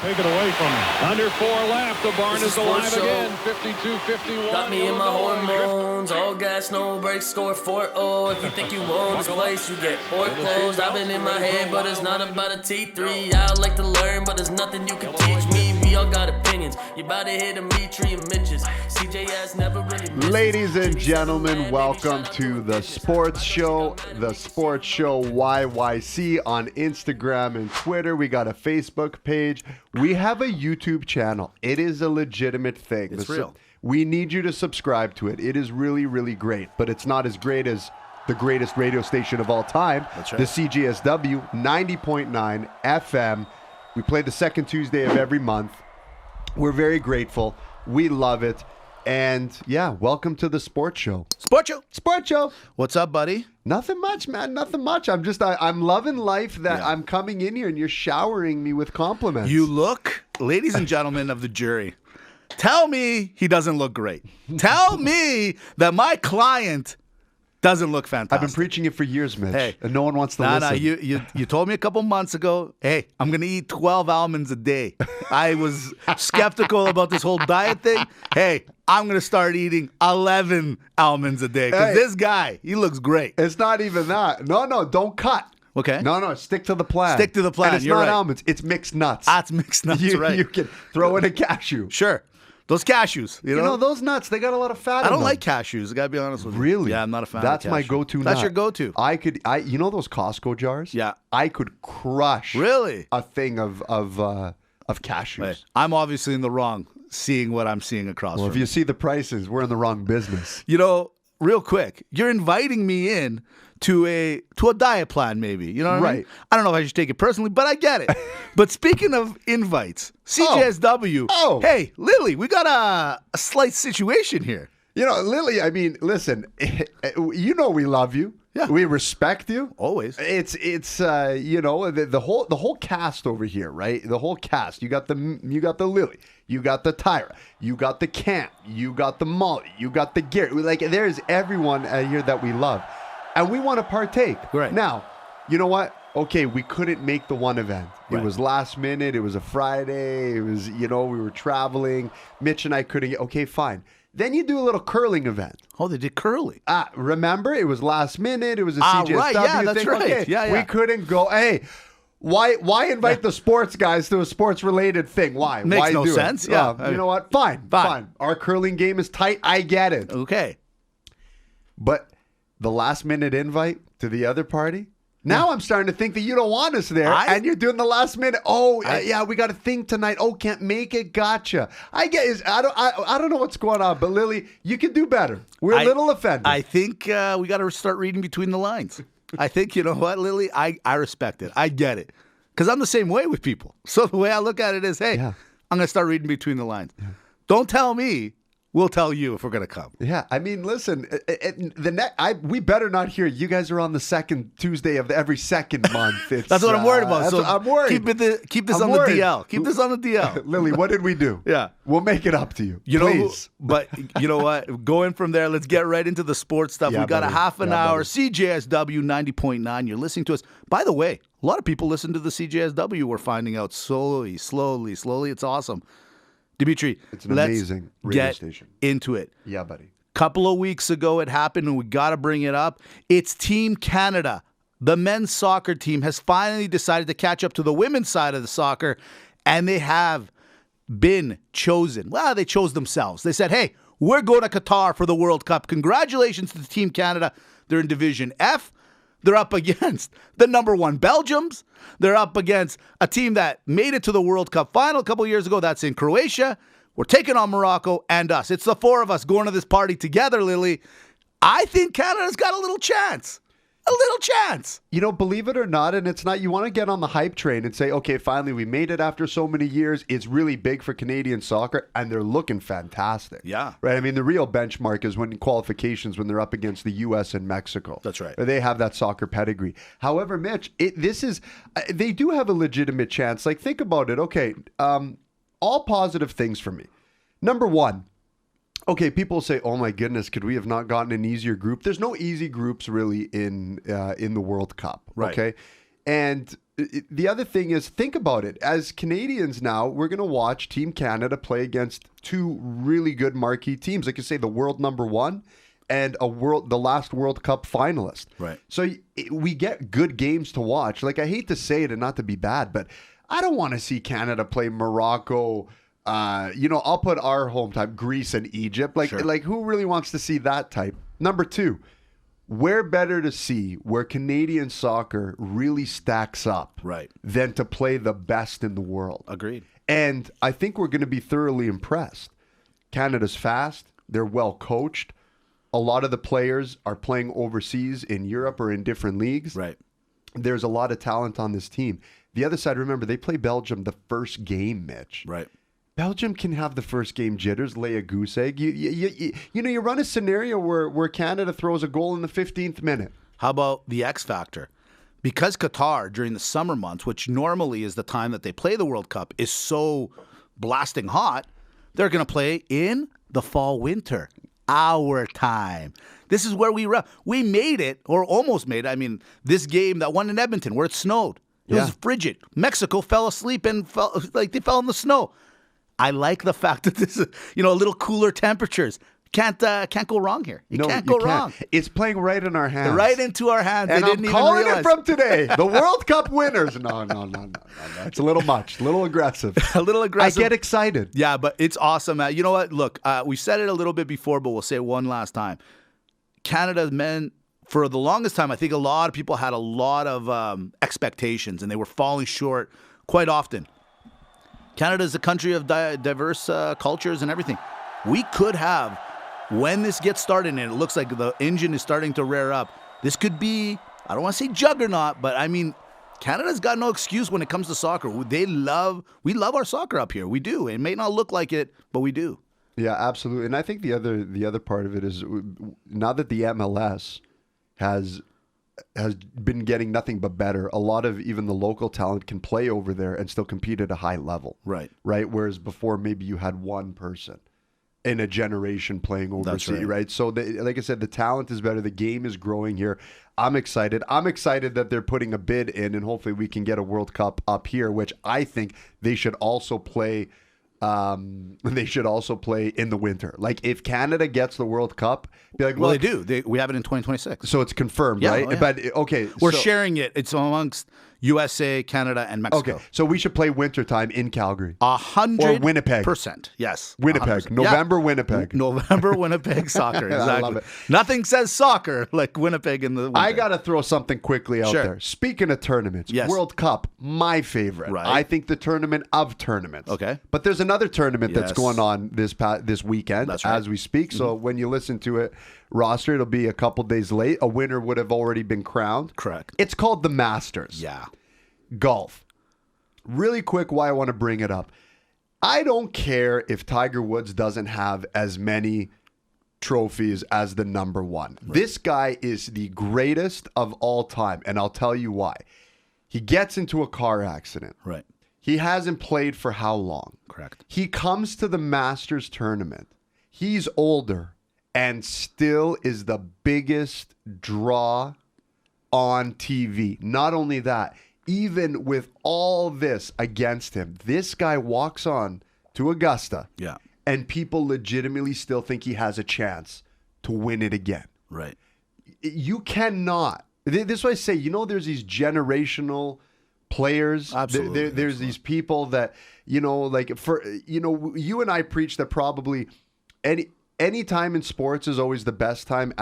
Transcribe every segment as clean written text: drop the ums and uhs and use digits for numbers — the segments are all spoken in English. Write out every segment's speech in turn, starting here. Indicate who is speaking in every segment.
Speaker 1: Take it away from him. Under 4 left. The barn is alive again. 52-51.
Speaker 2: Got me in my hormones. All gas, no brakes. Score 4-0. If you think you own this place, you get foreclosed. I've been in my head, but it's not about a T3. I like to learn, but there's nothing you can teach me. We all got opinions. You about to hit Dimitri and Mitches. Cjsw never really misses.
Speaker 3: Ladies and gentlemen, welcome to the Sports Show. The Sports Show YYC on Instagram and Twitter. We got a Facebook page. We have a YouTube channel. It is a legitimate thing.
Speaker 4: It's real.
Speaker 3: We need you to subscribe to it. It is really, really great, but it's not as great as the greatest radio station of all time,
Speaker 4: That's right.
Speaker 3: the CJSW 90.9 FM. We play the second Tuesday of every month. We're very grateful. We love it. And yeah, welcome to the Sports Show.
Speaker 4: Sports Show.
Speaker 3: Sports Show.
Speaker 4: What's up, buddy?
Speaker 3: Nothing much, man. Nothing much. I'm loving life that
Speaker 4: Yeah.
Speaker 3: I'm coming in here and you're showering me with compliments.
Speaker 4: You look, ladies and gentlemen of the jury, tell me he doesn't look great. Tell me that my client doesn't look fantastic.
Speaker 3: I've been preaching it for years, Mitch,
Speaker 4: Hey.
Speaker 3: and no one wants to listen.
Speaker 4: You told me a couple months ago, hey, I'm going to eat 12 almonds a day. I was skeptical about this whole diet thing. Hey, I'm going to start eating 11 almonds a day because this guy, he looks great.
Speaker 3: It's not even that. No, don't cut.
Speaker 4: Okay.
Speaker 3: No, stick to the plan.
Speaker 4: Stick to the plan,
Speaker 3: And it's
Speaker 4: you're
Speaker 3: not
Speaker 4: right.
Speaker 3: almonds. It's mixed nuts.
Speaker 4: That's mixed nuts, right?
Speaker 3: You can throw in a cashew.
Speaker 4: Sure. Those cashews, you know?
Speaker 3: You know, those nuts, they got a lot of fat in
Speaker 4: I don't
Speaker 3: them.
Speaker 4: like cashews. I got to be honest with you.
Speaker 3: Really?
Speaker 4: Yeah, I'm not a fan
Speaker 3: That's
Speaker 4: of
Speaker 3: my
Speaker 4: cashews.
Speaker 3: go-to nut.
Speaker 4: That's your go-to.
Speaker 3: You know those Costco jars?
Speaker 4: Yeah.
Speaker 3: I could crush
Speaker 4: Really?
Speaker 3: a thing of cashews.
Speaker 4: Wait, I'm obviously in the wrong seeing what I'm seeing across
Speaker 3: Well,
Speaker 4: from
Speaker 3: if you see the prices, we're in the wrong business.
Speaker 4: You know, real quick, you're inviting me in to a diet plan, maybe. You know what I mean?
Speaker 3: Right.
Speaker 4: I don't know if I should take it personally, but I get it. But speaking of invites, CJSW.
Speaker 3: Oh.
Speaker 4: Hey, Lily, we got a slight situation here.
Speaker 3: You know, Lily, I mean, listen, you know we love you.
Speaker 4: Yeah.
Speaker 3: We respect you.
Speaker 4: Always.
Speaker 3: It's you know, the whole cast over here, right? The whole cast. You got the Lily, you got the Tyra, you got the Cam, you got the Molly, you got the Gary. Like there's everyone here that we love. And we want to partake.
Speaker 4: Right.
Speaker 3: Now, you know what? Okay, we couldn't make the one event. It
Speaker 4: Right.
Speaker 3: was last minute. It was a Friday. It was, we were traveling. Mitch and I couldn't get, okay, fine. Then you do a little curling event.
Speaker 4: Oh, they did curly.
Speaker 3: Remember? It was last minute. It was a
Speaker 4: Ah,
Speaker 3: CJSW
Speaker 4: right. Yeah, that's
Speaker 3: thing.
Speaker 4: right.
Speaker 3: Okay,
Speaker 4: Yeah.
Speaker 3: we couldn't go, hey, why invite the sports guys to a sports-related thing? Why?
Speaker 4: Makes
Speaker 3: why
Speaker 4: no
Speaker 3: do
Speaker 4: sense.
Speaker 3: It?
Speaker 4: Yeah.
Speaker 3: You know what? Fine. Our curling game is tight. I get it.
Speaker 4: Okay.
Speaker 3: But the last-minute invite to the other party? Now I'm starting to think that you don't want us there, and you're doing the last minute. Oh, yeah, we got a thing tonight. Oh, can't make it. Gotcha. I don't know what's going on, but Lily, you can do better. We're a little offended.
Speaker 4: I think we got to start reading between the lines. I think, you know what, Lily? I respect it. I get it. Because I'm the same way with people. So the way I look at it is, hey, I'm going to start reading between the lines. Yeah. Don't tell me. We'll tell you if we're going to come.
Speaker 3: Yeah, I mean, listen, we better not hear you guys are on the second Tuesday of every second month.
Speaker 4: That's what I'm worried about. So
Speaker 3: I'm worried.
Speaker 4: Keep this on the DL. Keep this on the DL.
Speaker 3: Lily, what did we do?
Speaker 4: Yeah.
Speaker 3: We'll make it up to you. Please.
Speaker 4: But you know what? Going from there, let's get right into the sports stuff.
Speaker 3: Yeah,
Speaker 4: We've got
Speaker 3: buddy.
Speaker 4: a half an
Speaker 3: Yeah,
Speaker 4: hour.
Speaker 3: buddy.
Speaker 4: CJSW 90.9. You're listening to us. By the way, a lot of people listen to the CJSW. We're finding out slowly. It's awesome. Dimitri,
Speaker 3: It's an amazing radio station.
Speaker 4: Into it.
Speaker 3: Yeah, buddy.
Speaker 4: Couple of weeks ago it happened, and we got to bring it up. It's Team Canada. The men's soccer team has finally decided to catch up to the women's side of the soccer, and they have been chosen. Well, they chose themselves. They said, hey, we're going to Qatar for the World Cup. Congratulations to Team Canada. They're in Division F. They're up against the number one Belgians. They're up against a team that made it to the World Cup final a couple years ago. That's in Croatia. We're taking on Morocco and us. It's the four of us going to this party together, Lily. I think Canada's got a little chance. A little chance.
Speaker 3: You know, believe it or not, and it's not, you want to get on the hype train and say, okay, finally, we made it after so many years. It's really big for Canadian soccer, and they're looking fantastic.
Speaker 4: Yeah.
Speaker 3: Right? I mean, the real benchmark is when qualifications, when they're up against the U.S. and Mexico.
Speaker 4: That's right.
Speaker 3: They have that soccer pedigree. However, Mitch, they do have a legitimate chance. Like, think about it. Okay, all positive things for me. Number one, okay, people say, "Oh my goodness, could we have not gotten an easier group?" There's no easy groups really in the World Cup,
Speaker 4: Right.
Speaker 3: okay? And the other thing is, think about it. As Canadians now, we're going to watch Team Canada play against two really good marquee teams. Like you say, the world number one and the last World Cup finalist.
Speaker 4: Right.
Speaker 3: So we get good games to watch. Like, I hate to say it and not to be bad, but I don't want to see Canada play Morocco. I'll put our home type, Greece and Egypt. Like, who really wants to see that type? Number two, where better to see where Canadian soccer really stacks up than to play the best in the world.
Speaker 4: Agreed.
Speaker 3: And I think we're going to be thoroughly impressed. Canada's fast. They're well coached. A lot of the players are playing overseas in Europe or in different leagues.
Speaker 4: Right.
Speaker 3: There's a lot of talent on this team. The other side, remember, they play Belgium the first game, Mitch.
Speaker 4: Right.
Speaker 3: Belgium can have the first game jitters, lay a goose egg. You run a scenario where Canada throws a goal in the 15th minute.
Speaker 4: How about the X factor? Because Qatar, during the summer months, which normally is the time that they play the World Cup, is so blasting hot, they're going to play in the fall-winter, our time. This is where we made it, or almost made it. I mean, this game, that one in Edmonton, where it snowed, it was frigid. Mexico fell asleep and they fell in the snow. I like the fact that this is, a little cooler temperatures. Can't go wrong here. You can't go wrong.
Speaker 3: It's playing right in our hands.
Speaker 4: Right into our hands.
Speaker 3: And
Speaker 4: I'm
Speaker 3: calling it from today. The World Cup winners. No. It's a little much. A little aggressive.
Speaker 4: A little aggressive.
Speaker 3: I get excited.
Speaker 4: Yeah, but it's awesome. You know what? Look, we said it a little bit before, but we'll say it one last time. Canada's men, for the longest time, I think a lot of people had a lot of expectations, and they were falling short quite often. Canada is a country of diverse cultures and everything. We could have, when this gets started and it looks like the engine is starting to rear up, this could be, I don't want to say juggernaut, but I mean, Canada's got no excuse when it comes to soccer. We love our soccer up here. We do. It may not look like it, but we do.
Speaker 3: Yeah, absolutely. And I think the other part of it is, now that the MLS has been getting nothing but better, a lot of even the local talent can play over there and still compete at a high level. Right. Whereas before, maybe you had one person in a generation playing overseas, right? So, like I said, the talent is better. The game is growing here. I'm excited. I'm excited that they're putting a bid in, and hopefully we can get a World Cup up here, which I think they should also play. They should also play in the winter. Like, if Canada gets the World Cup, be like,
Speaker 4: well, they do. We have it in 2026.
Speaker 3: So it's confirmed, right?
Speaker 4: Oh, yeah.
Speaker 3: But okay,
Speaker 4: we're sharing it. It's amongst USA, Canada, and Mexico.
Speaker 3: Okay, so we should play wintertime in Calgary.
Speaker 4: 100%
Speaker 3: or Winnipeg.
Speaker 4: Yes.
Speaker 3: Winnipeg.
Speaker 4: 100%.
Speaker 3: November, Winnipeg.
Speaker 4: November, Winnipeg soccer. Exactly.
Speaker 3: I love it.
Speaker 4: Nothing says soccer like Winnipeg in the winter.
Speaker 3: I got to throw something quickly out there. Speaking of tournaments, World Cup, my favorite. Right. I think the tournament of tournaments.
Speaker 4: Okay.
Speaker 3: But there's another tournament that's going on this weekend as we speak. So when you listen to it, roster, it'll be a couple days late. A winner would have already been crowned.
Speaker 4: Correct.
Speaker 3: It's called the Masters.
Speaker 4: Yeah.
Speaker 3: Golf. Really quick, why I want to bring it up. I don't care if Tiger Woods doesn't have as many trophies as the number one. Right. This guy is the greatest of all time, and I'll tell you why. He gets into a car accident.
Speaker 4: Right.
Speaker 3: He hasn't played for how long?
Speaker 4: Correct.
Speaker 3: He comes to the Masters tournament. He's older and still is the biggest draw on TV. Not only that, even with all this against him, this guy walks on to Augusta.
Speaker 4: Yeah.
Speaker 3: And people legitimately still think he has a chance to win it again.
Speaker 4: Right.
Speaker 3: You cannot. This is why I say, there's these generational players.
Speaker 4: Absolutely.
Speaker 3: There's these people that, you and I preach that probably any time in sports is always the best time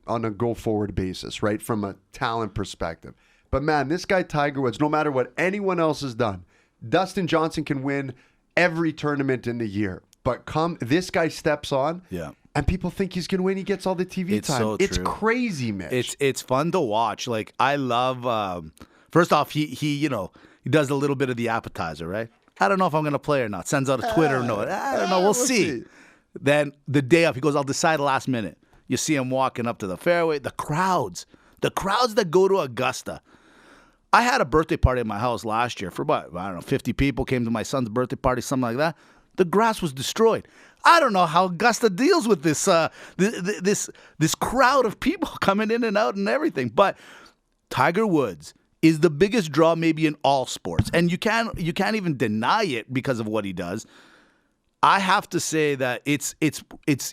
Speaker 3: on a go-forward basis, right? From a talent perspective. But man, this guy Tiger Woods, no matter what anyone else has done, Dustin Johnson can win every tournament in the year. But this guy steps on, and people think he's going to win. He gets all the TV time.
Speaker 4: So
Speaker 3: it's
Speaker 4: true.
Speaker 3: Crazy, Mitch.
Speaker 4: It's fun to watch. Like, I love. First off, he does a little bit of the appetizer, right? I don't know if I'm going to play or not. Sends out a Twitter note. I don't know. We'll see. Then the day of, he goes, I'll decide last minute. You see him walking up to the fairway. The crowds that go to Augusta. I had a birthday party at my house last year for about, 50 people came to my son's birthday party, something like that. The grass was destroyed. I don't know how Augusta deals with this this crowd of people coming in and out and everything. But Tiger Woods is the biggest draw maybe in all sports. And you can't even deny it because of what he does. I have to say that it's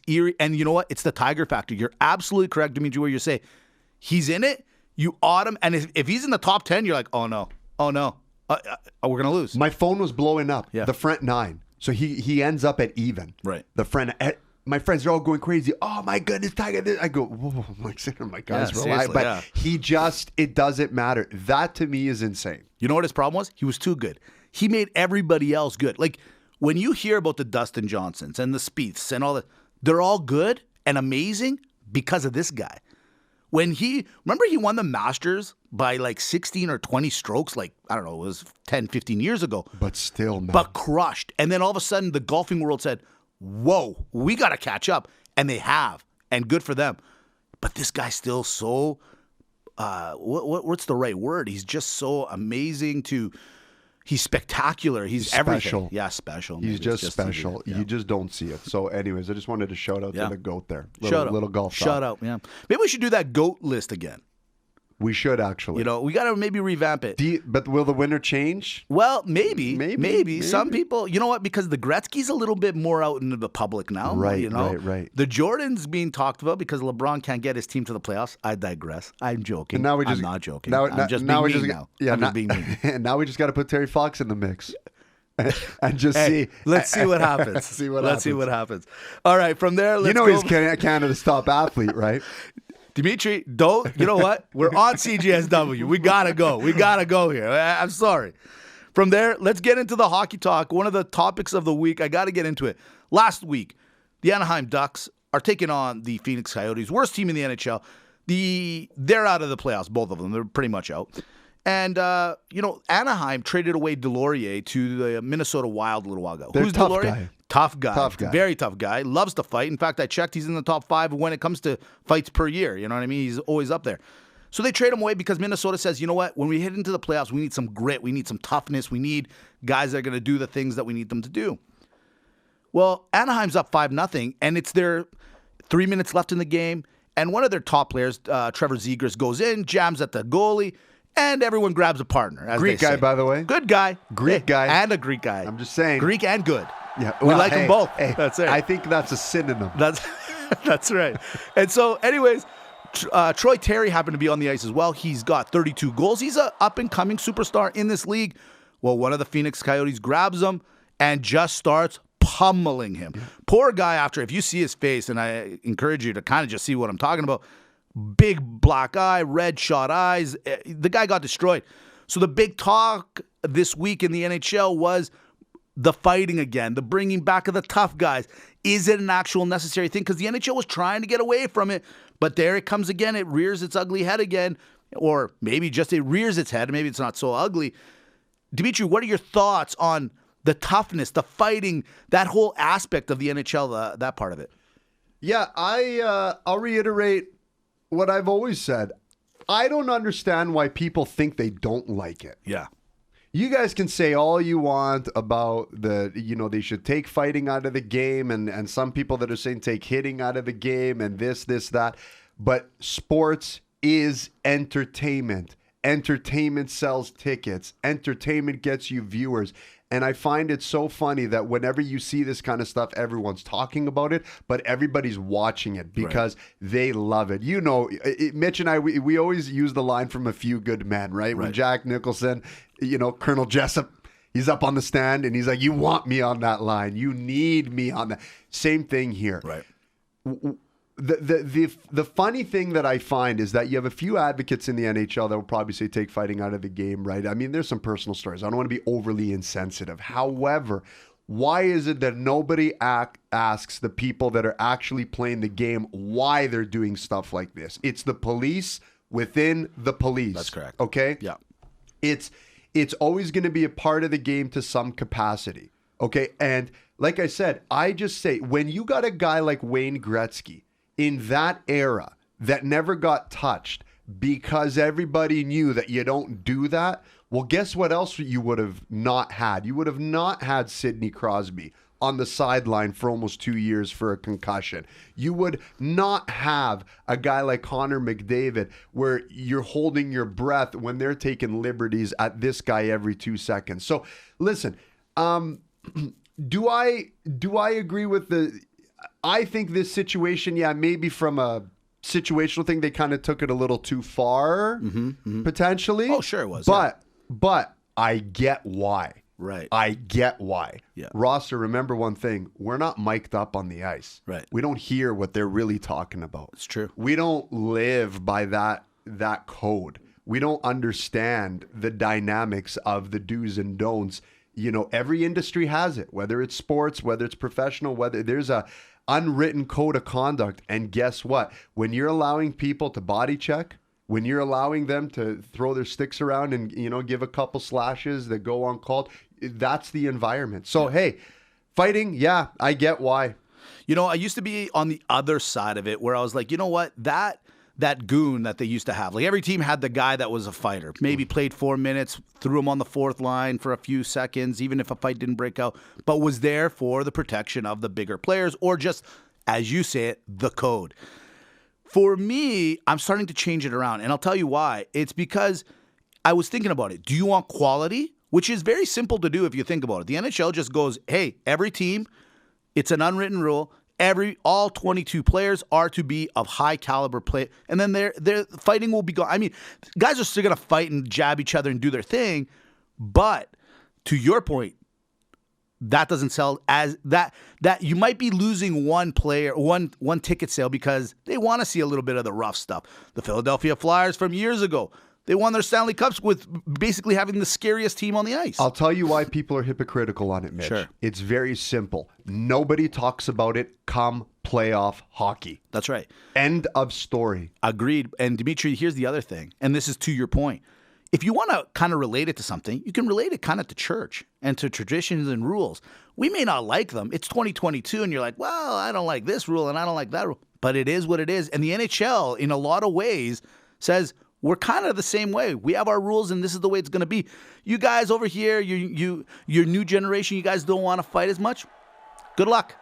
Speaker 4: eerie. And you know what? It's the Tiger factor. You're absolutely correct, Dimitri, where you say he's in it, you ought him. And if he's in the top 10, you're like, oh, no. We're going to lose.
Speaker 3: My phone was blowing up.
Speaker 4: Yeah.
Speaker 3: The front 9. So he ends up at even.
Speaker 4: Right.
Speaker 3: My friends are all going crazy. Oh my goodness, Tiger! I go, whoa, my guys, relax. But it doesn't matter. That to me is insane.
Speaker 4: You know what his problem was? He was too good. He made everybody else good. Like when you hear about the Dustin Johnsons and the Spieths and all that, they're all good and amazing because of this guy. Remember he won the Masters by like 16 or 20 strokes, like, I don't know, it was 10, 15 years ago.
Speaker 3: But still, man.
Speaker 4: But crushed. And then all of a sudden, the golfing world said, whoa, we got to catch up. And they have. And good for them. But this guy's still so, what's the right word? He's just so amazing he's spectacular. He's
Speaker 3: special.
Speaker 4: Everything. Yeah, special.
Speaker 3: He's just special.
Speaker 4: Yeah.
Speaker 3: You just don't see it. So anyways, I just wanted to shout out to the GOAT there. Little golf talk.
Speaker 4: Shout out, yeah. Maybe we should do that GOAT list again.
Speaker 3: We should actually.
Speaker 4: You know, we got to maybe revamp it.
Speaker 3: But will the winner change?
Speaker 4: Well, maybe. Some people, you know what? Because the Gretzky's a little bit more out into the public now.
Speaker 3: Right,
Speaker 4: you know?
Speaker 3: right.
Speaker 4: The Jordan's being talked about because LeBron can't get his team to the playoffs. I digress. I'm joking.
Speaker 3: And now I'm not
Speaker 4: joking. I'm just being mean now.
Speaker 3: Yeah,
Speaker 4: I'm just being mean.
Speaker 3: And now we just got to put Terry Fox in the mix. And just see.
Speaker 4: Let's see what happens.
Speaker 3: Let's see what happens.
Speaker 4: All right, from there, let's go.
Speaker 3: He's Canada's top athlete, right?
Speaker 4: Dimitri, you know what? We're on CJSW. We got to go here. I'm sorry. From there, let's get into the hockey talk. One of the topics of the week, I got to get into it. Last week, the Anaheim Ducks are taking on the Phoenix Coyotes, worst team in the NHL. They're out of the playoffs, both of them. They're pretty much out. And, Anaheim traded away Delorier to the Minnesota Wild a little while ago.
Speaker 3: They're
Speaker 4: Who's
Speaker 3: tough
Speaker 4: Delorier?
Speaker 3: guy.
Speaker 4: Tough guy. Very tough guy. Loves to fight. In fact, I checked. He's in the top 5 when it comes to fights per year. You know what I mean? He's always up there. So they trade him away because Minnesota says, you know what? When we hit into the playoffs, we need some grit. We need some toughness. We need guys that are going to do the things that we need them to do. Well, Anaheim's up 5-0, and it's their 3 minutes left in the game. And one of their top players, Trevor Zegras, goes in, jams at the goalie, and everyone grabs a partner. As
Speaker 3: Greek
Speaker 4: they
Speaker 3: guy,
Speaker 4: say.
Speaker 3: by the way.
Speaker 4: Good guy.
Speaker 3: Greek guy.
Speaker 4: And a Greek guy.
Speaker 3: I'm just saying.
Speaker 4: Greek and good.
Speaker 3: Yeah,
Speaker 4: we like them both.
Speaker 3: Hey,
Speaker 4: that's it.
Speaker 3: I think that's a synonym.
Speaker 4: That's right. And so, anyways, Troy Terry happened to be on the ice as well. He's got 32 goals. He's a up-and-coming superstar in this league. Well, one of the Phoenix Coyotes grabs him and just starts pummeling him. Poor guy, if you see his face, and I encourage you to kind of just see what I'm talking about, big black eye, red shot eyes. The guy got destroyed. So the big talk this week in the NHL was the fighting again, the bringing back of the tough guys. Is it an actual necessary thing? Because the NHL was trying to get away from it, but there it comes again. It rears its ugly head again, or maybe just it rears its head. Maybe it's not so ugly. Dimitri, what are your thoughts on the toughness, the fighting, that whole aspect of the NHL, that part of it?
Speaker 3: Yeah, I'll reiterate what I've always said. I don't understand why people think they don't like it.
Speaker 4: Yeah.
Speaker 3: You guys can say all you want about they should take fighting out of the game, and some people that are saying take hitting out of the game and this, that. But sports is entertainment. Entertainment sells tickets. Entertainment gets you viewers. And I find it so funny that whenever you see this kind of stuff, everyone's talking about it, but everybody's watching it because they love it. You know, Mitch and I, we always use the line from A Few Good Men, right? When Jack Nicholson, Colonel Cjsw, he's up on the stand and he's like, you want me on that line. You need me on that. Same thing here.
Speaker 4: Right.
Speaker 3: The funny thing that I find is that you have a few advocates in the NHL that will probably say take fighting out of the game, right? I mean, there's some personal stories. I don't want to be overly insensitive. However, why is it that nobody asks the people that are actually playing the game why they're doing stuff like this? It's the police within the police.
Speaker 4: That's correct.
Speaker 3: Okay?
Speaker 4: Yeah.
Speaker 3: It's always going to be a part of the game to some capacity. Okay? And like I said, I just say, when you got a guy like Wayne Gretzky in that era that never got touched because everybody knew that you don't do that, Well, guess what else you would have not had? You would have not had Sidney Crosby on the sideline for almost 2 years for a concussion. You would not have a guy like Connor McDavid where you're holding your breath when they're taking liberties at this guy every 2 seconds. So listen, do I agree with I think this situation, maybe from a situational thing, they kind of took it a little too far, potentially.
Speaker 4: Oh, sure it was.
Speaker 3: But I get why.
Speaker 4: Right.
Speaker 3: I get why.
Speaker 4: Yeah.
Speaker 3: Roster, remember one thing. We're not mic'd up on the ice.
Speaker 4: Right.
Speaker 3: We don't hear what they're really talking about.
Speaker 4: It's true.
Speaker 3: We don't live by that code. We don't understand the dynamics of the do's and don'ts. Every industry has it, whether it's sports, whether it's professional, whether there's a unwritten code of conduct. And guess what? When you're allowing people to body check, when you're allowing them to throw their sticks around and, give a couple slashes that go uncalled, that's the environment. So, hey, fighting, I get why.
Speaker 4: I used to be on the other side of it where I was like, you know what? That goon that they used to have. Like every team had the guy that was a fighter. Maybe played 4 minutes, threw him on the fourth line for a few seconds, even if a fight didn't break out, but was there for the protection of the bigger players or just, as you say it, the code. For me, I'm starting to change it around, and I'll tell you why. It's because I was thinking about it. Do you want quality? Which is very simple to do if you think about it. The NHL just goes, hey, every team, it's an unwritten rule. All 22 players are to be of high caliber play, and then their fighting will be gone. I mean, guys are still gonna fight and jab each other and do their thing, but to your point, that doesn't sell as that you might be losing one player, one ticket sale because they want to see a little bit of the rough stuff. The Philadelphia Flyers from years ago, they won their Stanley Cups with basically having the scariest team on the ice.
Speaker 3: I'll tell you why people are hypocritical on it, Mitch.
Speaker 4: Sure.
Speaker 3: It's very simple. Nobody talks about it come playoff hockey.
Speaker 4: That's right.
Speaker 3: End of story.
Speaker 4: Agreed. And Dimitri, here's the other thing, and this is to your point. If you want to kind of relate it to something, you can relate it kind of to church and to traditions and rules. We may not like them. It's 2022, and you're like, well, I don't like this rule, and I don't like that rule. But it is what it is. And the NHL, in a lot of ways, says, we're kind of the same way. We have our rules, and this is the way it's going to be. You guys over here, your new generation, you guys don't want to fight as much? Good luck.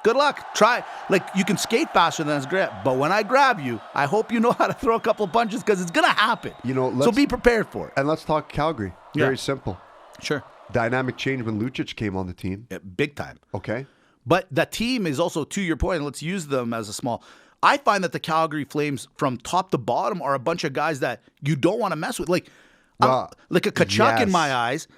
Speaker 4: Good luck. Try. Like, you can skate faster than us, but when I grab you, I hope you know how to throw a couple of punches because it's going to happen. So be prepared for it.
Speaker 3: And let's talk Calgary. Very simple.
Speaker 4: Sure.
Speaker 3: Dynamic change when Lucic came on the team.
Speaker 4: Yeah, big time.
Speaker 3: Okay.
Speaker 4: But that team is also, to your point, let's use them as a small. I find that the Calgary Flames, from top to bottom, are a bunch of guys that you don't want to mess with. Like a Kachuk in my eyes,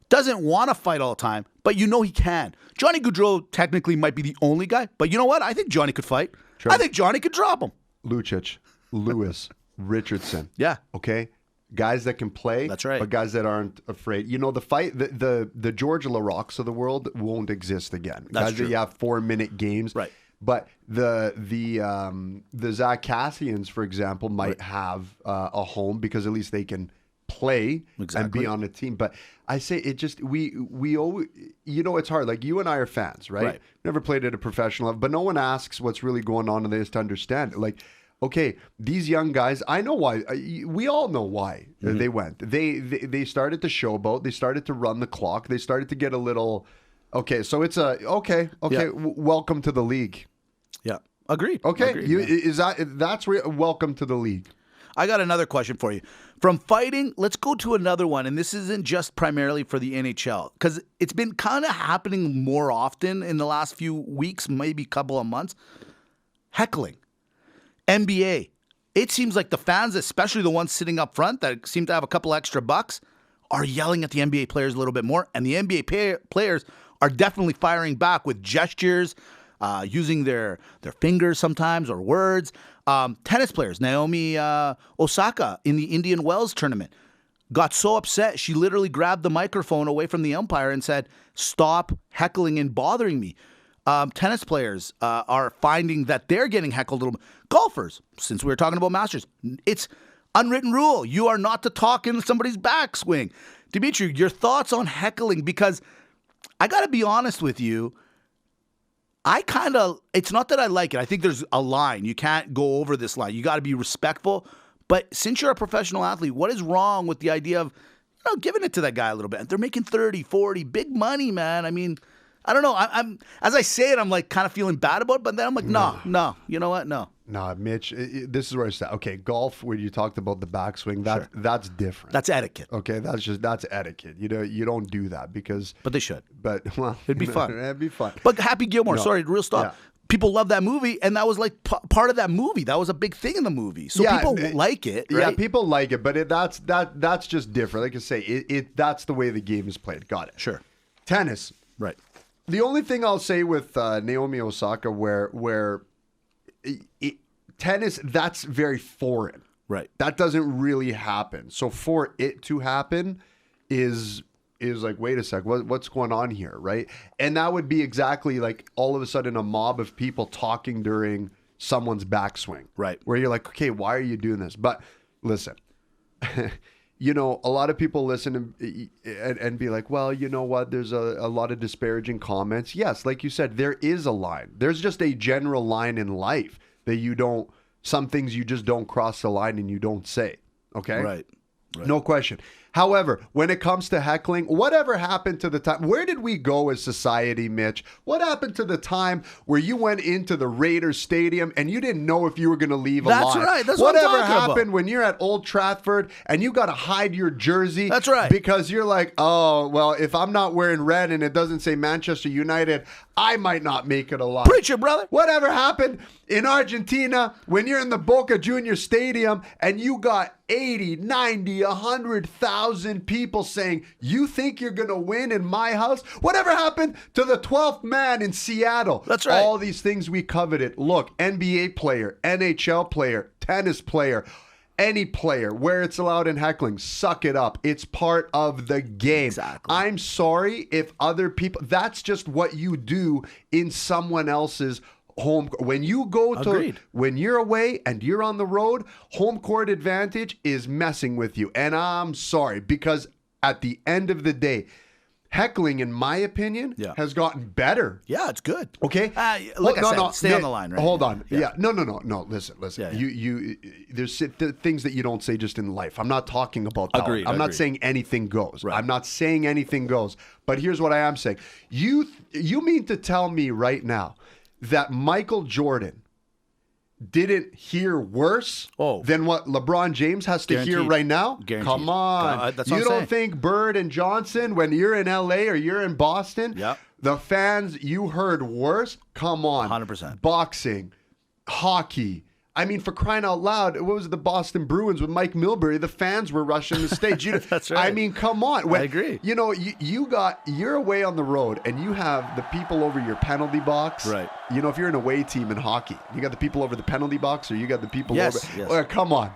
Speaker 4: doesn't want to fight all the time, but he can. Johnny Gaudreau technically might be the only guy, but you know what? I think Johnny could fight. I think Johnny could drop him.
Speaker 3: Lucic, Lewis, Richardson.
Speaker 4: Yeah.
Speaker 3: Okay. Guys that can play.
Speaker 4: That's right.
Speaker 3: But guys that aren't afraid. The fight, the George LaRocques of the world won't exist again.
Speaker 4: That's
Speaker 3: guys
Speaker 4: true.
Speaker 3: that you have 4-minute games.
Speaker 4: Right.
Speaker 3: But the Zach Cassians, for example, might have a home because at least they can play and be on a team. But I say it just we always, it's hard. Like, you and I are fans, right? Never played at a professional level, but no one asks what's really going on in this to understand it. Like, okay, these young guys, I know why. We all know why they went. They started to showboat. They started to run the clock. They started to get a little. Okay, so it's welcome to the league.
Speaker 4: Yeah, agreed.
Speaker 3: Okay,
Speaker 4: Agreed,
Speaker 3: that's welcome to the league.
Speaker 4: I got another question for you. From fighting, let's go to another one, and this isn't just primarily for the NHL, because it's been kind of happening more often in the last few weeks, maybe couple of months. Heckling. NBA. It seems like the fans, especially the ones sitting up front that seem to have a couple extra bucks, are yelling at the NBA players a little bit more, and the NBA players are definitely firing back with gestures, using their fingers sometimes or words. Tennis players, Naomi Osaka in the Indian Wells tournament, got so upset she literally grabbed the microphone away from the umpire and said, "Stop heckling and bothering me." Tennis players are finding that they're getting heckled a little bit. Golfers, since we were talking about Masters, it's unwritten rule. You are not to talk in somebody's backswing. Dimitri, your thoughts on heckling? Because I got to be honest with you, it's not that I like it. I think there's a line. You can't go over this line. You got to be respectful. But since you're a professional athlete, what is wrong with the idea of giving it to that guy a little bit. They're making 30, 40, big money, man. I mean, I don't know. I'm as I say it, I'm like kind of feeling bad about it, but then I'm like, no. You know what? No.
Speaker 3: Nah, Mitch, this is where I said, okay, golf, where you talked about the backswing, that's different.
Speaker 4: That's etiquette.
Speaker 3: Okay, that's etiquette. You don't do that because.
Speaker 4: But they should.
Speaker 3: But well,
Speaker 4: it'd be fun.
Speaker 3: It'd be fun.
Speaker 4: But Happy Gilmore, sorry, real stop.
Speaker 3: Yeah.
Speaker 4: People love that movie, and that was like part of that movie. That was a big thing in the movie, so people like it. Right?
Speaker 3: Yeah, people like it, but that's just different. Like I say, that's the way the game is played. Got it.
Speaker 4: Sure.
Speaker 3: Tennis,
Speaker 4: right?
Speaker 3: The only thing I'll say with Naomi Osaka, where tennis, that's very foreign.
Speaker 4: Right.
Speaker 3: That doesn't really happen. So for it to happen is like, wait a sec, what's going on here, right? And that would be exactly like all of a sudden a mob of people talking during someone's backswing.
Speaker 4: Right.
Speaker 3: Where you're like, okay, why are you doing this? But listen, a lot of people listen and be like, well, you know what? There's a lot of disparaging comments. Yes, like you said, there is a line. There's just a general line in life that some things you just don't cross the line and you don't say. Okay?
Speaker 4: Right.
Speaker 3: No question. However, when it comes to heckling, whatever happened to the time? Where did we go as society, Mitch? What happened to the time where you went into the Raiders stadium and you didn't know if you were going to leave alive?
Speaker 4: That's right. That's what I'm
Speaker 3: Whatever
Speaker 4: talking
Speaker 3: happened
Speaker 4: about.
Speaker 3: when you're at Old Trafford and you got to hide your jersey?
Speaker 4: That's right.
Speaker 3: Because you're like, oh, well, if I'm not wearing red and it doesn't say Manchester United, I might not make it alive.
Speaker 4: Preach it, brother.
Speaker 3: Whatever happened in Argentina when you're in the Boca Junior Stadium and you got 80, 90, 100,000 people saying, you think you're going to win in my house? Whatever happened to the 12th man in Seattle?
Speaker 4: That's right.
Speaker 3: All these things we coveted. Look, NBA player, NHL player, tennis player, any player, where it's allowed in heckling, suck it up. It's part of the game.
Speaker 4: Exactly.
Speaker 3: I'm sorry if other people, that's just what you do in someone else's home. When you go to,
Speaker 4: Agreed.
Speaker 3: When you're away and you're on the road, home court advantage is messing with you. And I'm sorry, because at the end of the day, heckling, in my opinion, has gotten better.
Speaker 4: Yeah, it's good.
Speaker 3: Okay.
Speaker 4: Stay on the line, right?
Speaker 3: Hold on.
Speaker 4: Yeah.
Speaker 3: No. Listen.
Speaker 4: Yeah.
Speaker 3: You. There's things that you don't say just in life. I'm not talking about that.
Speaker 4: Agreed.
Speaker 3: I'm not saying anything goes.
Speaker 4: Right.
Speaker 3: I'm not saying anything goes. But here's what I am saying. You mean to tell me right now that Michael Jordan didn't hear worse than what LeBron James has to hear right now?
Speaker 4: Guaranteed.
Speaker 3: Come on.
Speaker 4: That's what
Speaker 3: you
Speaker 4: I'm
Speaker 3: don't
Speaker 4: saying.
Speaker 3: think Bird and Johnson, when you're in LA or you're in Boston, the fans you heard worse? Come on.
Speaker 4: 100%.
Speaker 3: Boxing, hockey. I mean, for crying out loud, what was it, the Boston Bruins with Mike Milbury? The fans were rushing the stage.
Speaker 4: That's right.
Speaker 3: I mean, come on.
Speaker 4: I agree.
Speaker 3: You're away on the road and you have the people over your penalty box.
Speaker 4: Right.
Speaker 3: If you're an away team in hockey, you got the people over the penalty box or you got the people over.
Speaker 4: Yes.
Speaker 3: Oh, come on.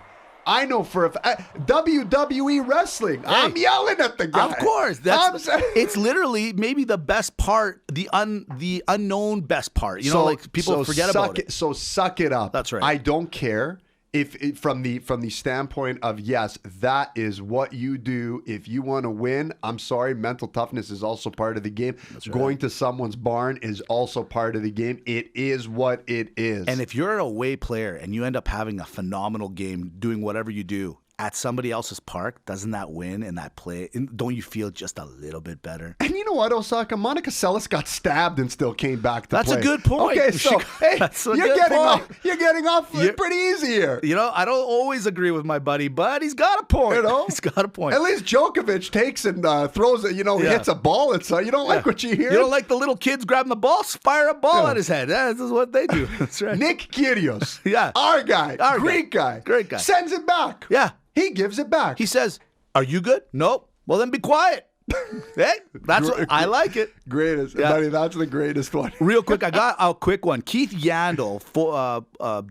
Speaker 3: I know for WWE wrestling. Hey, I'm yelling at the guy.
Speaker 4: Of course, it's literally maybe the best part, the unknown best part. People forget about it.
Speaker 3: So suck it up.
Speaker 4: That's right.
Speaker 3: I don't care if from the standpoint of, yes, that is what you do if you want to win. I'm sorry, mental toughness is also part of the game. That's right. Going to someone's barn is also part of the game. It is what it is.
Speaker 4: And if you're an away player and you end up having a phenomenal game doing whatever you do at somebody else's park, doesn't that win and that play? Don't you feel just a little bit better?
Speaker 3: And you know what, Osaka? Monica Seles got stabbed and still came back to
Speaker 4: That's
Speaker 3: play.
Speaker 4: a good point.
Speaker 3: Okay, so you're getting off pretty easy here.
Speaker 4: I don't always agree with my buddy, but he's got a point. He's got a point.
Speaker 3: At least Djokovic takes and throws it. Hits a ball. It's you don't like what you hear.
Speaker 4: You don't like the little kids grabbing the ball, fire a ball at his head. This is what they do. That's right.
Speaker 3: Nick Kyrgios,
Speaker 4: yeah,
Speaker 3: our Greek guy,
Speaker 4: great guy,
Speaker 3: sends it back.
Speaker 4: Yeah.
Speaker 3: He gives it back.
Speaker 4: He says, "Are you good?" Nope. Well, then be quiet. Hey, that's what I like it.
Speaker 3: Greatest, buddy. That's the greatest one.
Speaker 4: Real quick, I got a quick one. Keith Yandel,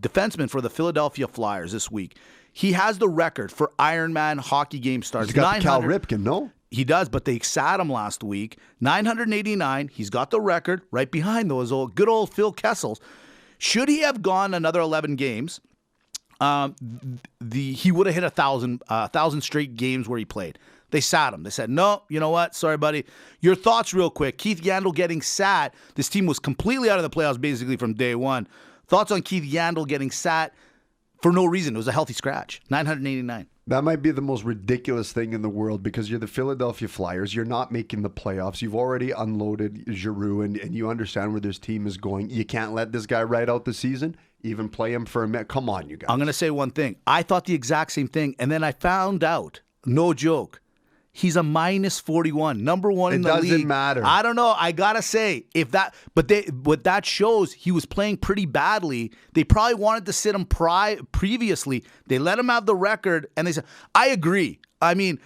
Speaker 4: defenseman for the Philadelphia Flyers this week. He has the record for Ironman hockey game starts.
Speaker 3: He's got the Cal Ripken, no?
Speaker 4: He does, but they sat him last week. 989. He's got the record right behind those good old Phil Kessels. Should he have gone another 11 games? He would have hit 1,000 straight games where he played. They sat him. They said, no, you know what? Sorry, buddy. Your thoughts real quick. Keith Yandel getting sat. This team was completely out of the playoffs basically from day one. Thoughts on Keith Yandel getting sat for no reason. It was a healthy scratch. 989.
Speaker 3: That might be the most ridiculous thing in the world because you're the Philadelphia Flyers. You're not making the playoffs. You've already unloaded Giroux, and you understand where this team is going. You can't let this guy ride out the season, even play him for a minute. Come on, you guys.
Speaker 4: I'm going to say one thing. I thought the exact same thing, and then I found out, no joke, he's a minus 41, number one in the league. It doesn't
Speaker 3: matter.
Speaker 4: I don't know. I got to say, what that shows, he was playing pretty badly. They probably wanted to sit him previously. They let him have the record, and they said, I agree. I mean,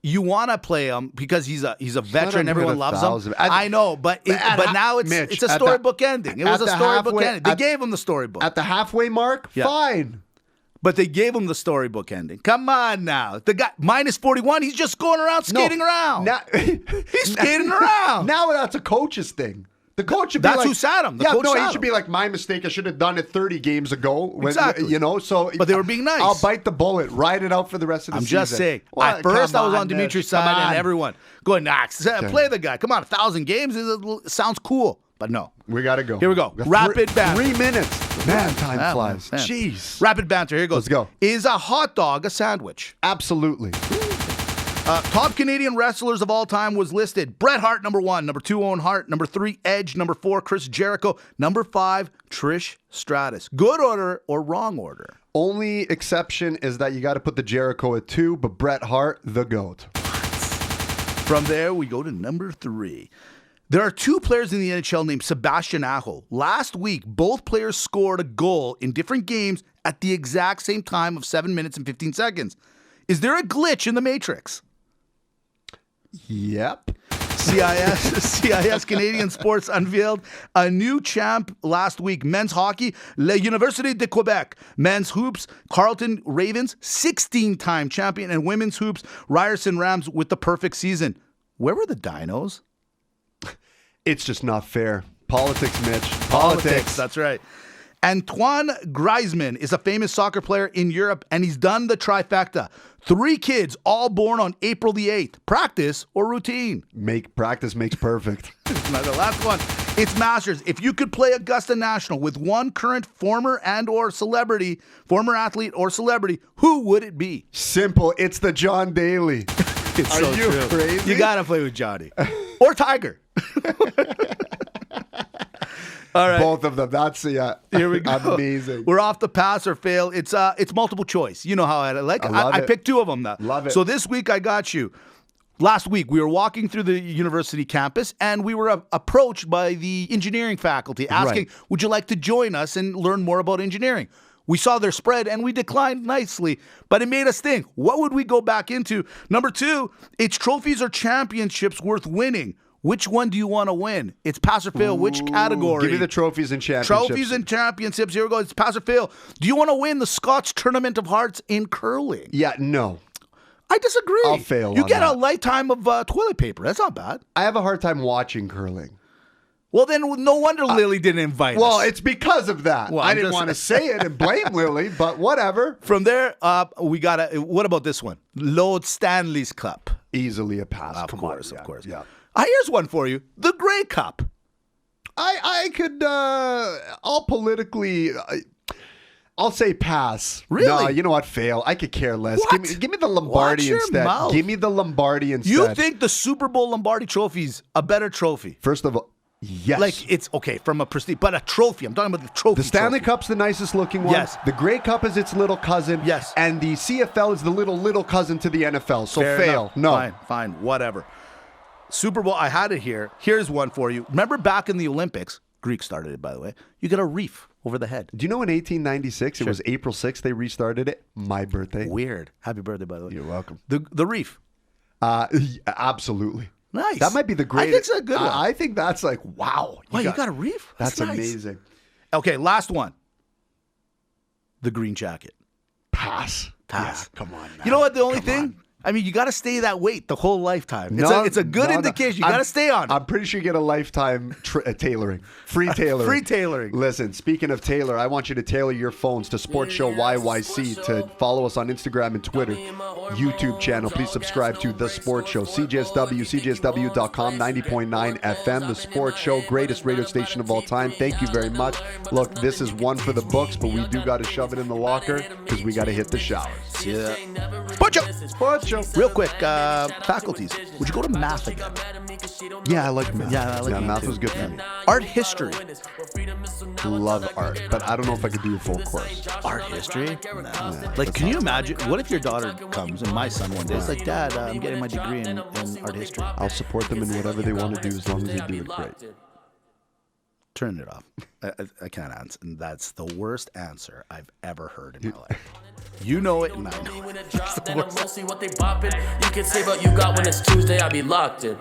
Speaker 4: you want to play him because he's a veteran. Everyone loves him. I know, but now it's a storybook ending. It was a storybook ending. They gave him the storybook.
Speaker 3: At the halfway mark, fine.
Speaker 4: But they gave him the storybook ending. Come on now. The guy, minus 41, he's just going around skating around. He's skating around.
Speaker 3: Now that's a coach's thing. The coach should be
Speaker 4: That's who sat him.
Speaker 3: He should be like, my mistake. I should have done it 30 games ago.
Speaker 4: Exactly.
Speaker 3: But
Speaker 4: they were being nice.
Speaker 3: I'll bite the bullet. Ride it out for the rest of the season.
Speaker 4: I'm just saying. At first, I was on Dimitri's side, and everyone going, play the guy. Come on, 1,000 games. It sounds cool. But no.
Speaker 3: We got to go.
Speaker 4: Here we go. Rapid banter.
Speaker 3: 3 minutes. Man, time flies.
Speaker 4: Man.
Speaker 3: Jeez.
Speaker 4: Rapid banter. Here goes.
Speaker 3: Let's go.
Speaker 4: Is a hot dog a sandwich?
Speaker 3: Absolutely.
Speaker 4: Top Canadian wrestlers of all time was listed. Bret Hart, number 1. Number 2, Owen Hart. Number 3, Edge. Number 4, Chris Jericho. Number 5, Trish Stratus. Good order or wrong order?
Speaker 3: Only exception is that you got to put the Jericho at 2, but Bret Hart, the GOAT.
Speaker 4: From there, we go to number 3. There are 2 players in the NHL named Sebastian Aho. Last week, both players scored a goal in different games at the exact same time of 7 minutes and 15 seconds. Is there a glitch in the Matrix?
Speaker 3: Yep.
Speaker 4: CIS Canadian Sports unveiled a new champ last week. Men's hockey, La Université de Quebec. Men's hoops, Carleton Ravens, 16-time champion. And women's hoops, Ryerson Rams with the perfect season. Where were the Dinos?
Speaker 3: It's just not fair. Politics, Mitch.
Speaker 4: Politics. That's right. Antoine Griezmann is a famous soccer player in Europe, and he's done the trifecta. 3 kids, all born on April the 8th. Practice or routine?
Speaker 3: Practice makes perfect.
Speaker 4: Now the last one. It's Masters. If you could play Augusta National with one current former athlete or celebrity, who would it be?
Speaker 3: Simple. It's the John Daly.
Speaker 4: It's
Speaker 3: Are you crazy?
Speaker 4: You got to play with Johnny. Or Tiger. All right.
Speaker 3: Both of them. That's
Speaker 4: here we go.
Speaker 3: Amazing.
Speaker 4: We're off the pass or fail. It's multiple choice. You know how I like. I picked 2 of them now.
Speaker 3: Love it.
Speaker 4: So this week I got you. Last week we were walking through the university campus and we were approached by the engineering faculty asking, "Would you like to join us and learn more about engineering?" We saw their spread and we declined nicely, but it made us think, what would we go back into? Number 2, it's trophies or championships worth winning. Which one do you want to win? It's pass or fail. Which category?
Speaker 3: Give me the trophies and championships.
Speaker 4: Trophies and championships. Here we go. It's pass or fail. Do you want to win the Scotch Tournament of Hearts in curling?
Speaker 3: Yeah, no.
Speaker 4: I disagree.
Speaker 3: I'll fail.
Speaker 4: You get a lifetime of toilet paper. That's not bad.
Speaker 3: I have a hard time watching curling.
Speaker 4: Well, then no wonder Lily didn't invite us.
Speaker 3: Well, it's because of that.
Speaker 4: Well,
Speaker 3: I didn't want to say it and blame Lily, but whatever.
Speaker 4: From there, we got what about this one? Lord Stanley's Cup.
Speaker 3: Easily a pass.
Speaker 4: Of course.
Speaker 3: Yeah.
Speaker 4: Here's one for you. The Grey Cup.
Speaker 3: I could, I'll politically, I'll say pass.
Speaker 4: Really?
Speaker 3: No, you know what? Fail. I could care less.
Speaker 4: What?
Speaker 3: Give me the Lombardi
Speaker 4: Watch your
Speaker 3: instead.
Speaker 4: mouth.
Speaker 3: Give me the Lombardi instead.
Speaker 4: You think the Super Bowl Lombardi trophy's a better trophy?
Speaker 3: First of all, yes.
Speaker 4: Like, it's okay from a prestige, but a trophy. I'm talking about the trophy.
Speaker 3: The Stanley Cup's the nicest looking one.
Speaker 4: Yes.
Speaker 3: The Grey Cup is its little cousin.
Speaker 4: Yes.
Speaker 3: And the CFL is the little cousin to the NFL. So
Speaker 4: Fair
Speaker 3: fail.
Speaker 4: enough.
Speaker 3: No.
Speaker 4: Fine, whatever. Super Bowl, I had it here. Here's one for you. Remember back in the Olympics, Greek started it, by the way, you get a wreath over the head.
Speaker 3: Do you know in 1896, it was April 6th, they restarted it? My birthday.
Speaker 4: Weird. Happy birthday, by the way.
Speaker 3: You're welcome.
Speaker 4: The wreath.
Speaker 3: Absolutely.
Speaker 4: Nice.
Speaker 3: That might be the greatest.
Speaker 4: I think it's a good one.
Speaker 3: I think that's like, wow.
Speaker 4: You got a wreath?
Speaker 3: That's
Speaker 4: nice.
Speaker 3: amazing.
Speaker 4: Okay, last one. The green jacket.
Speaker 3: Pass.
Speaker 4: Yeah,
Speaker 3: come on now.
Speaker 4: You know what? The only thing, I mean, you got to stay that weight the whole lifetime.
Speaker 3: No,
Speaker 4: it's a good indication. You got to stay on it.
Speaker 3: I'm pretty sure you get a lifetime tailoring. Free tailoring.
Speaker 4: Free tailoring.
Speaker 3: Listen, speaking of tailor, I want you to tailor your phones to Sports Show YYC, to follow us on Instagram and Twitter. YouTube channel. Please subscribe to The Sports Show. CJSW, CJSW.com, 90.9 FM. The Sports Show, greatest radio station of all time. Thank you very much. Look, this is one for the books, but we do got to shove it in the locker because we got to hit the showers.
Speaker 4: Yeah. Sports Show.
Speaker 3: Sports Show.
Speaker 4: Real quick, faculties. Would you go to math again?
Speaker 3: Yeah, I like math.
Speaker 4: Yeah, I like math
Speaker 3: math
Speaker 4: too.
Speaker 3: was good for me.
Speaker 4: Art history.
Speaker 3: Love art, but I don't know if I could do a full course.
Speaker 4: Art history? No. Like, can you imagine? What if your daughter comes and my son one day is like, Dad, I'm getting my degree in art history.
Speaker 3: I'll support them in whatever they want to do as long as they do it great.
Speaker 4: Turn it off. I can't answer. And that's the worst answer I've ever heard in my life. You know it, and I know it.
Speaker 2: Mostly what they bopping. You can say what you got when it's Tuesday, I be locked in.